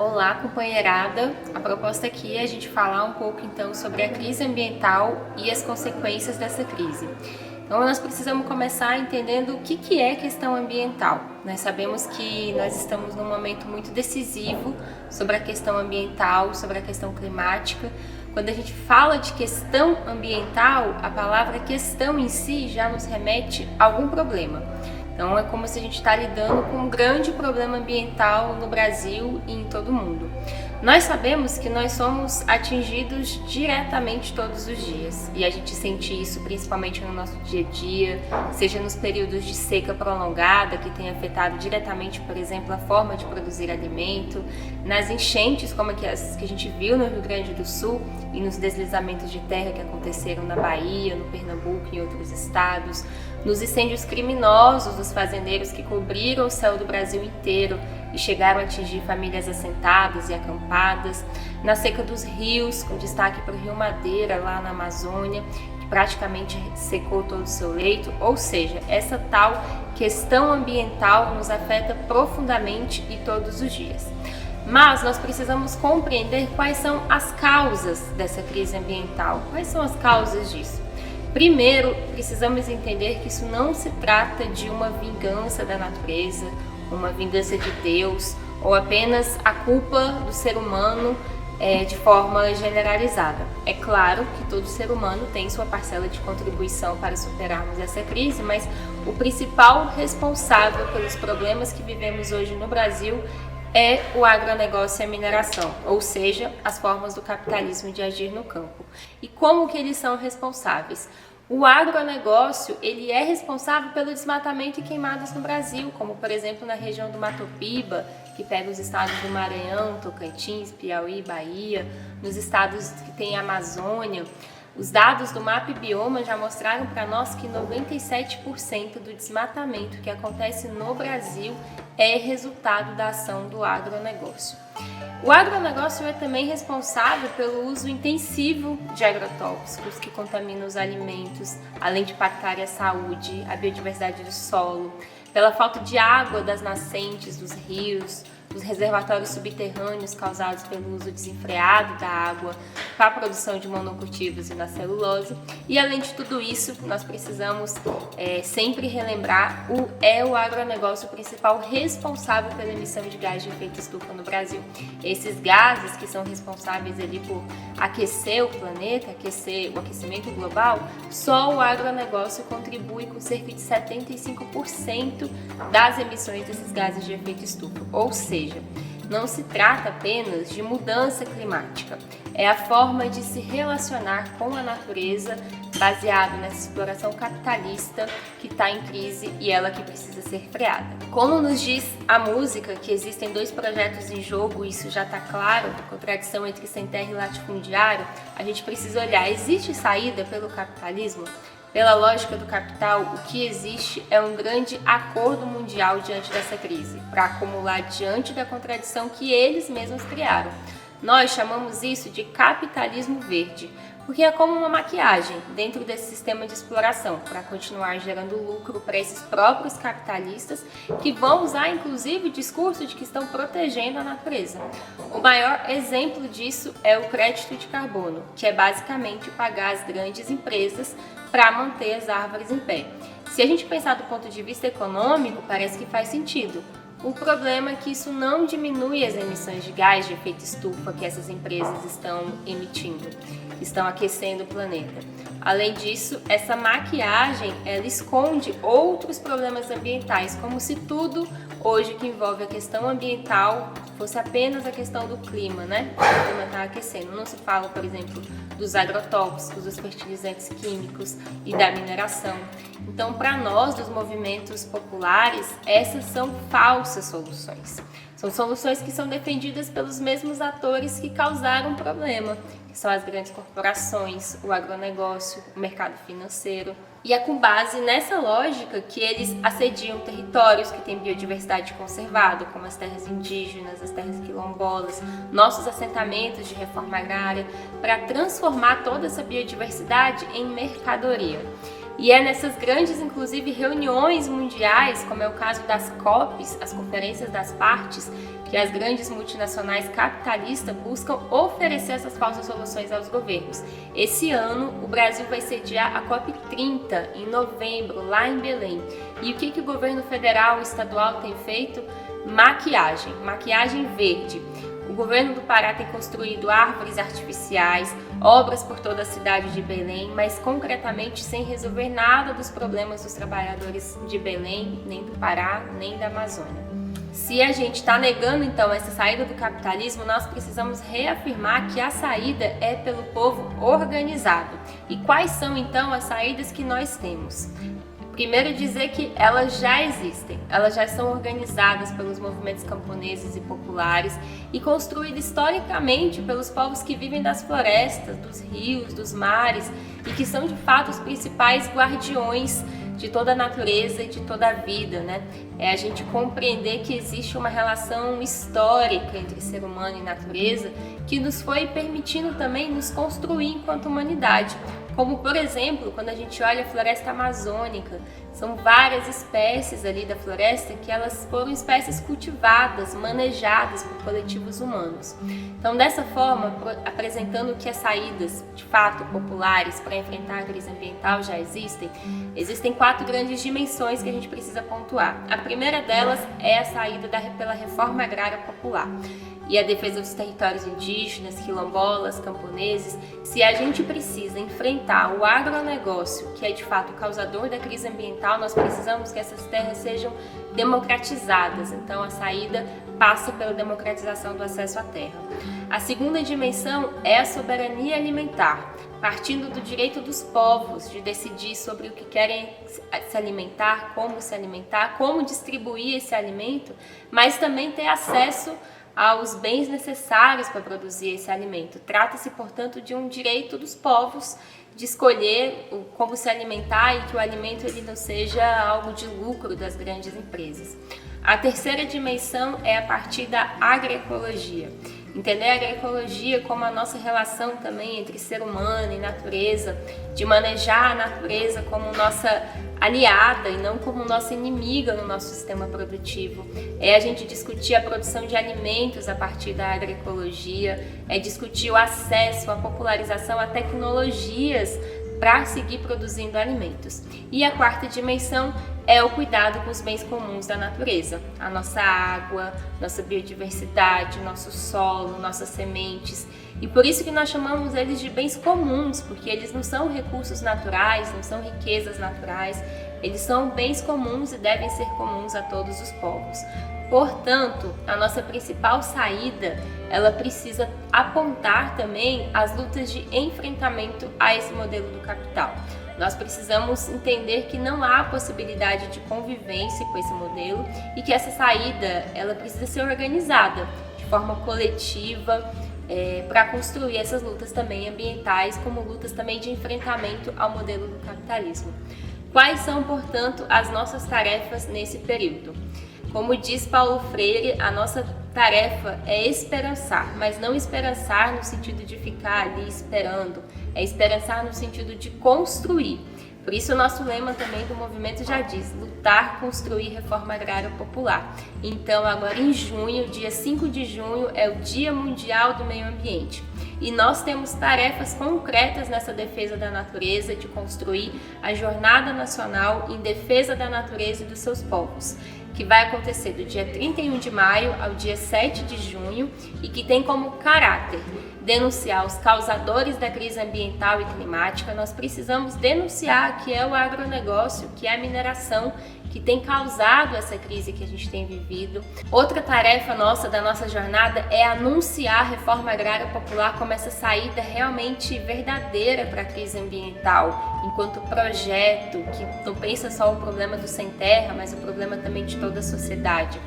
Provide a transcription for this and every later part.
Olá, companheirada! A proposta aqui é a gente falar um pouco então sobre a crise ambiental e as consequências dessa crise. Então nós precisamos começar entendendo o que é questão ambiental. Nós sabemos que nós estamos num momento muito decisivo sobre a questão ambiental, sobre a questão climática. Quando a gente fala de questão ambiental, a palavra questão em si já nos remete a algum problema. Então é como se a gente está lidando com um grande problema ambiental no Brasil e em todo o mundo. Nós sabemos que nós somos atingidos diretamente todos os dias e a gente sente isso principalmente no nosso dia a dia, seja nos períodos de seca prolongada, que tem afetado diretamente, por exemplo, a forma de produzir alimento, nas enchentes como as que a gente viu no Rio Grande do Sul e nos deslizamentos de terra que aconteceram na Bahia, no Pernambuco e em outros estados, nos incêndios criminosos dos fazendeiros que cobriram o céu do Brasil inteiro e chegaram a atingir famílias assentadas e acampadas, na seca dos rios, com destaque para o Rio Madeira, lá na Amazônia, que praticamente secou todo o seu leito, ou seja, essa tal questão ambiental nos afeta profundamente e todos os dias. Mas nós precisamos compreender quais são as causas dessa crise ambiental, quais são as causas disso. Primeiro, precisamos entender que isso não se trata de uma vingança da natureza, uma vingança de Deus, ou apenas a culpa do ser humano de forma generalizada. É claro que todo ser humano tem sua parcela de contribuição para superarmos essa crise, mas o principal responsável pelos problemas que vivemos hoje no Brasil é o agronegócio e a mineração, ou seja, as formas do capitalismo de agir no campo. E como que eles são responsáveis? O agronegócio, ele é responsável pelo desmatamento e queimadas no Brasil, como por exemplo na região do Mato Piba, que pega os estados do Maranhão, Tocantins, Piauí, Bahia, nos estados que tem a Amazônia. Os dados do MapBioma já mostraram para nós que 97% do desmatamento que acontece no Brasil é resultado da ação do agronegócio. O agronegócio é também responsável pelo uso intensivo de agrotóxicos que contaminam os alimentos, além de impactar a saúde, a biodiversidade do solo, pela falta de água das nascentes, dos rios, dos reservatórios subterrâneos causados pelo uso desenfreado da água para a produção de monocultivos e da celulose. E além de tudo isso, nós precisamos sempre relembrar o agronegócio principal responsável pela emissão de gás de efeito estufa no Brasil. Esses gases que são responsáveis ali por aquecer o planeta, aquecer o aquecimento global, só o agronegócio contribui com cerca de 75% das emissões desses gases de efeito estufa. Ou seja, não se trata apenas de mudança climática, é a forma de se relacionar com a natureza baseado nessa exploração capitalista que está em crise e ela que precisa ser freada. Como nos diz a música, que existem dois projetos em jogo, isso já está claro, a contradição entre sem terra e latifundiário, a gente precisa olhar, existe saída pelo capitalismo? Pela lógica do capital, o que existe é um grande acordo mundial diante dessa crise, para acumular diante da contradição que eles mesmos criaram. Nós chamamos isso de capitalismo verde, porque é como uma maquiagem dentro desse sistema de exploração, para continuar gerando lucro para esses próprios capitalistas, que vão usar inclusive o discurso de que estão protegendo a natureza. O maior exemplo disso é o crédito de carbono, que é basicamente pagar as grandes empresas para manter as árvores em pé. Se a gente pensar do ponto de vista econômico, parece que faz sentido. O problema é que isso não diminui as emissões de gás de efeito estufa que essas empresas estão emitindo, estão aquecendo o planeta. Além disso, essa maquiagem, ela esconde outros problemas ambientais, como se tudo hoje que envolve a questão ambiental fosse apenas a questão do clima, né? O clima está aquecendo. Não se fala, por exemplo, dos agrotóxicos, dos fertilizantes químicos e da mineração. Então, para nós, dos movimentos populares, essas são falsas soluções. São soluções que são defendidas pelos mesmos atores que causaram o problema, que são as grandes corporações, o agronegócio, o mercado financeiro. E é com base nessa lógica que eles assediam territórios que têm biodiversidade conservada, como as terras indígenas, as terras quilombolas, nossos assentamentos de reforma agrária, para transformar toda essa biodiversidade em mercadoria. E é nessas grandes, inclusive, reuniões mundiais, como é o caso das COPs, as Conferências das Partes, que que as grandes multinacionais capitalistas buscam oferecer essas falsas soluções aos governos. Esse ano, o Brasil vai sediar a COP30 em novembro, lá em Belém. E o que o governo federal e estadual tem feito? Maquiagem verde. O governo do Pará tem construído árvores artificiais, obras por toda a cidade de Belém, mas concretamente sem resolver nada dos problemas dos trabalhadores de Belém, nem do Pará, nem da Amazônia. Se a gente está negando então essa saída do capitalismo, nós precisamos reafirmar que a saída é pelo povo organizado. E quais são então as saídas que nós temos? Primeiro, dizer que elas já existem, elas já são organizadas pelos movimentos camponeses e populares e construídas historicamente pelos povos que vivem das florestas, dos rios, dos mares e que são de fato os principais guardiões de toda a natureza e de toda a vida, né? É a gente compreender que existe uma relação histórica entre ser humano e natureza que nos foi permitindo também nos construir enquanto humanidade. Como, por exemplo, quando a gente olha a floresta amazônica, são várias espécies ali da floresta que elas foram espécies cultivadas, manejadas por coletivos humanos. Então, dessa forma, apresentando que as saídas, de fato, populares para enfrentar a crise ambiental já existem 4 grandes dimensões que a gente precisa pontuar. A primeira delas é a saída pela reforma agrária popular e a defesa dos territórios indígenas, quilombolas, camponeses. Se a gente precisa enfrentar o agronegócio, que é de fato o causador da crise ambiental, nós precisamos que essas terras sejam democratizadas. Então a saída passa pela democratização do acesso à terra. A segunda dimensão é a soberania alimentar, partindo do direito dos povos de decidir sobre o que querem se alimentar, como distribuir esse alimento, mas também ter acesso aos bens necessários para produzir esse alimento. Trata-se, portanto, de um direito dos povos de escolher como se alimentar e que o alimento ele não seja algo de lucro das grandes empresas. A terceira dimensão é a partir da agroecologia. Entender a agroecologia como a nossa relação também entre ser humano e natureza, de manejar a natureza como nossa aliada e não como nossa inimiga no nosso sistema produtivo. É a gente discutir a produção de alimentos a partir da agroecologia, é discutir o acesso, a popularização a tecnologias para seguir produzindo alimentos. E a quarta dimensão é o cuidado com os bens comuns da natureza, a nossa água, nossa biodiversidade, nosso solo, nossas sementes. E por isso que nós chamamos eles de bens comuns, porque eles não são recursos naturais, não são riquezas naturais, eles são bens comuns e devem ser comuns a todos os povos. Portanto, a nossa principal saída, ela precisa apontar também as lutas de enfrentamento a esse modelo do capital. Nós precisamos entender que não há possibilidade de convivência com esse modelo e que essa saída ela precisa ser organizada de forma coletiva para construir essas lutas também ambientais, como lutas também de enfrentamento ao modelo do capitalismo. Quais são, portanto, as nossas tarefas nesse período? Como diz Paulo Freire, a nossa tarefa é esperançar, mas não esperançar no sentido de ficar ali esperando, é esperançar no sentido de construir. Por isso o nosso lema também do movimento já diz, lutar, construir reforma agrária popular. Então agora em junho, dia 5 de junho, é o Dia Mundial do Meio Ambiente. E nós temos tarefas concretas nessa defesa da natureza, de construir a Jornada Nacional em Defesa da Natureza e dos seus povos, que vai acontecer do dia 31 de maio ao dia 7 de junho e que tem como caráter denunciar os causadores da crise ambiental e climática. Nós precisamos denunciar que é o agronegócio, que é a mineração, que tem causado essa crise que a gente tem vivido. Outra tarefa nossa, da nossa jornada, é anunciar a reforma agrária popular como essa saída realmente verdadeira para a crise ambiental, enquanto projeto que não pensa só o problema do sem terra, mas o problema também de toda a sociedade.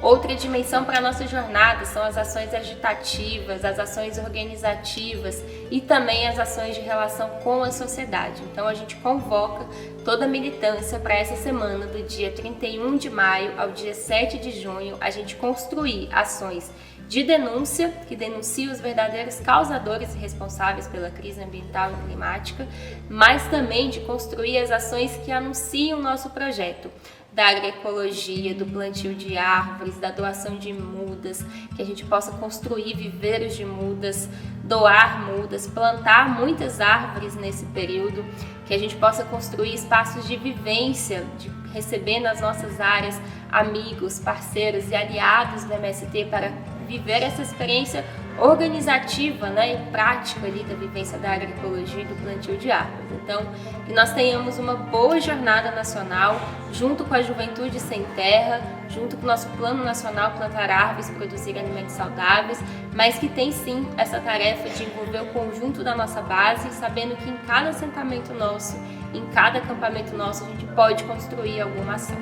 Outra dimensão para a nossa jornada são as ações agitativas, as ações organizativas e também as ações de relação com a sociedade. Então a gente convoca toda a militância para essa semana, do dia 31 de maio ao dia 7 de junho, a gente construir ações de denúncia, que denuncia os verdadeiros causadores e responsáveis pela crise ambiental e climática, mas também de construir as ações que anunciam o nosso projeto. da agroecologia, do plantio de árvores, da doação de mudas, que a gente possa construir viveiros de mudas, doar mudas, plantar muitas árvores nesse período, que a gente possa construir espaços de vivência, de receber nas nossas áreas amigos, parceiros e aliados do MST para viver essa experiência organizativa, né, e prática ali da vivência da agroecologia e do plantio de árvores. Então, que nós tenhamos uma boa jornada nacional, junto com a Juventude Sem Terra, junto com o nosso Plano Nacional Plantar Árvores, Produzir Alimentos Saudáveis, mas que tem sim essa tarefa de envolver o conjunto da nossa base, sabendo que em cada assentamento nosso, em cada acampamento nosso, a gente pode construir alguma ação.